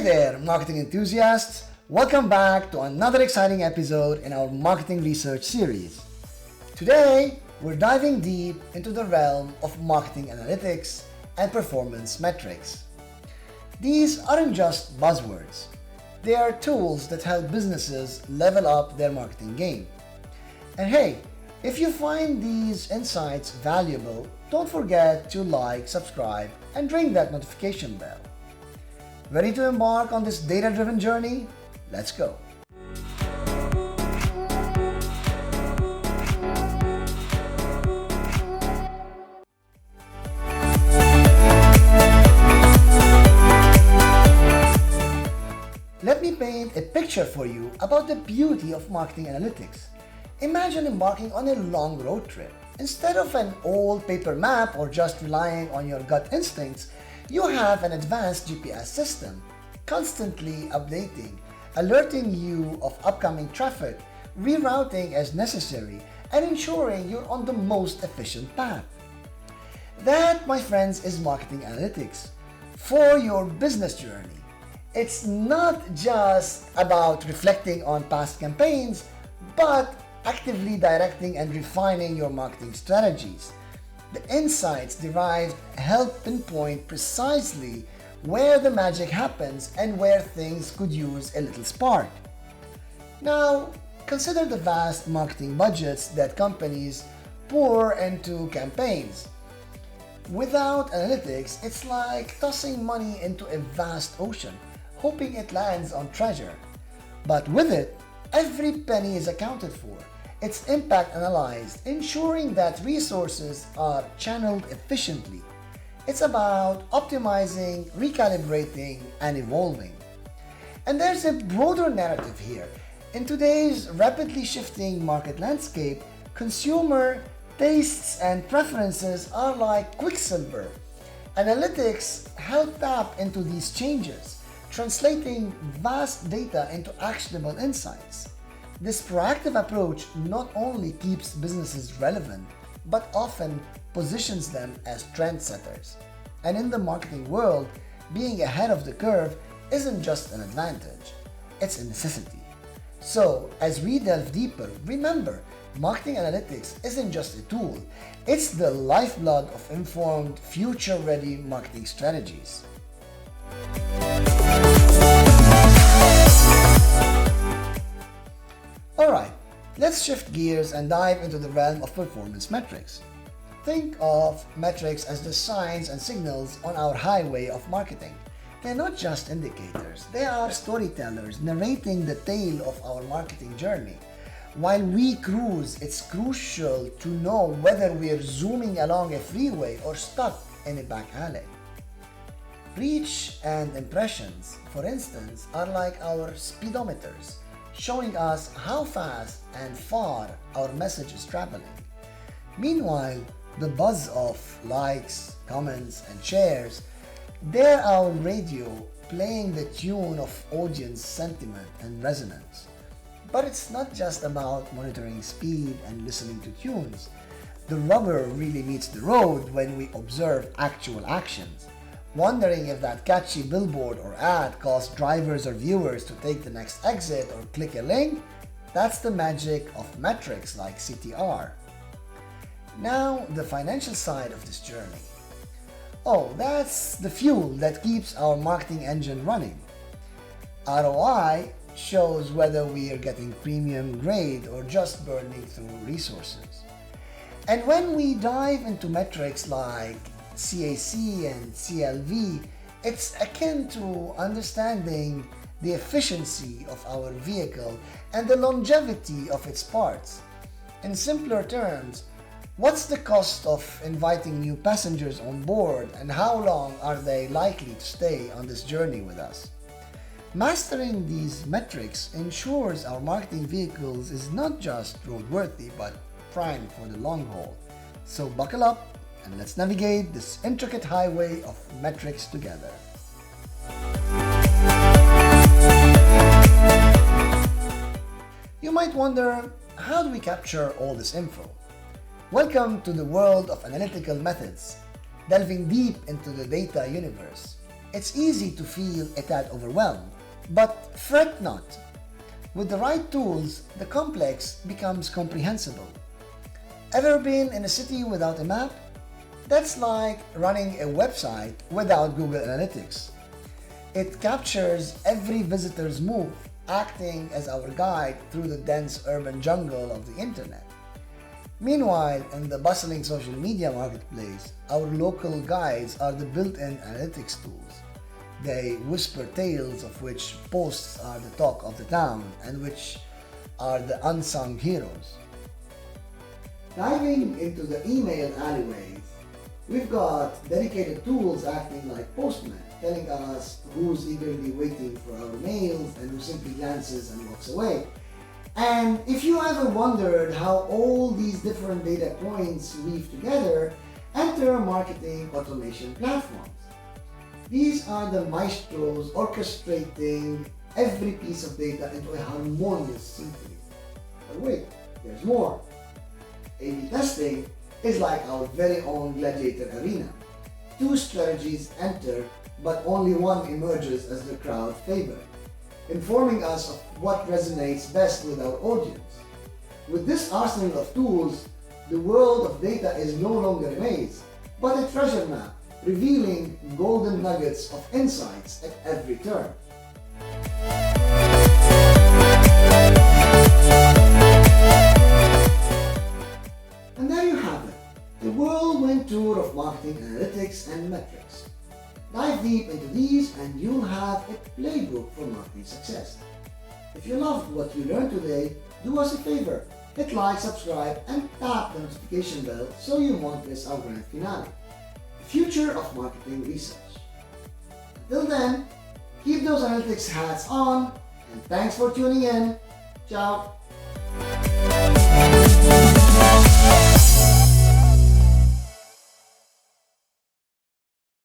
there, marketing enthusiasts! Welcome back to another exciting episode in our marketing research series. Today, we're diving deep into the realm of marketing analytics and performance metrics. These aren't just buzzwords. They are tools that help businesses level up their marketing game. And hey, if you find these insights valuable, don't forget to like, subscribe, and ring that notification bell. Ready to embark on this data-driven journey? Let's go. Let me paint a picture for you about the beauty of marketing analytics. Imagine embarking on a long road trip. Instead of an old paper map or just relying on your gut instincts, you have an advanced GPS system, constantly updating, alerting you of upcoming traffic, rerouting as necessary, and ensuring you're on the most efficient path. That, my friends, is marketing analytics for your business journey. It's not just about reflecting on past campaigns, but actively directing and refining your marketing strategies. The insights derived help pinpoint precisely where the magic happens and where things could use a little spark. Now, consider the vast marketing budgets that companies pour into campaigns. Without analytics, it's like tossing money into a vast ocean, hoping it lands on treasure. But with it, every penny is accounted for, its impact analyzed, ensuring that resources are channeled efficiently. It's about optimizing, recalibrating, and evolving. And there's a broader narrative here. In today's rapidly shifting market landscape, consumer tastes and preferences are like quicksilver. Analytics help tap into these changes, translating vast data into actionable insights. This proactive approach not only keeps businesses relevant, but often positions them as trendsetters. And in the marketing world, being ahead of the curve isn't just an advantage, it's a necessity. So, as we delve deeper, remember, marketing analytics isn't just a tool, it's the lifeblood of informed, future-ready marketing strategies. Alright, let's shift gears and dive into the realm of performance metrics. Think of metrics as the signs and signals on our highway of marketing. They're not just indicators, they are storytellers narrating the tale of our marketing journey. While we cruise, it's crucial to know whether we're zooming along a freeway or stuck in a back alley. Reach and impressions, for instance, are like our speedometers, showing us how fast and far our message is traveling. Meanwhile, the buzz of likes, comments, and shares, they're our radio playing the tune of audience sentiment and resonance. But it's not just about monitoring speed and listening to tunes. The rubber really meets the road when we observe actual actions. Wondering if that catchy billboard or ad caused drivers or viewers to take the next exit or click a link? That's the magic of metrics like CTR. Now, the financial side of this journey. Oh, that's the fuel that keeps our marketing engine running. ROI shows whether we are getting premium grade or just burning through resources. And when we dive into metrics like CAC and CLV, it's akin to understanding the efficiency of our vehicle and the longevity of its parts. In simpler terms, what's the cost of inviting new passengers on board and how long are they likely to stay on this journey with us? Mastering these metrics ensures our marketing vehicles is not just roadworthy but primed for the long haul. So buckle up and let's navigate this intricate highway of metrics together. You might wonder, how do we capture all this info? Welcome to the world of analytical methods, delving deep into the data universe. it's easy to feel a tad overwhelmed. But fret not. With the right tools, the complex becomes comprehensible. Ever been in a city without a map? That's like running a website without Google Analytics. It captures every visitor's move, acting as our guide through the dense urban jungle of the internet. Meanwhile, in the bustling social media marketplace, our local guides are the built-in analytics tools. They whisper tales of which posts are the talk of the town and which are the unsung heroes. Diving into the email alleyways, we've got dedicated tools acting like postmen, telling us who's eagerly waiting for our mails and who simply glances and walks away. And if you ever wondered how all these different data points weave together, enter marketing automation platforms. These are the maestros orchestrating every piece of data into a harmonious symphony. But wait, there's more. A/B testing is like our very own gladiator arena. Two strategies enter, but only one emerges as the crowd favorite, informing us of what resonates best with our audience. With this arsenal of tools, the world of data is no longer a maze, but a treasure map, revealing golden nuggets of insights at every turn. And there you have it, the whirlwind tour of marketing analytics and metrics. Dive deep into these and you'll have a playbook for marketing success. If you loved what you learned today, do us a favor, hit like, subscribe, and tap the notification bell so you won't miss our grand finale, the future of marketing research. Until then, keep those analytics hats on, and thanks for tuning in. Ciao!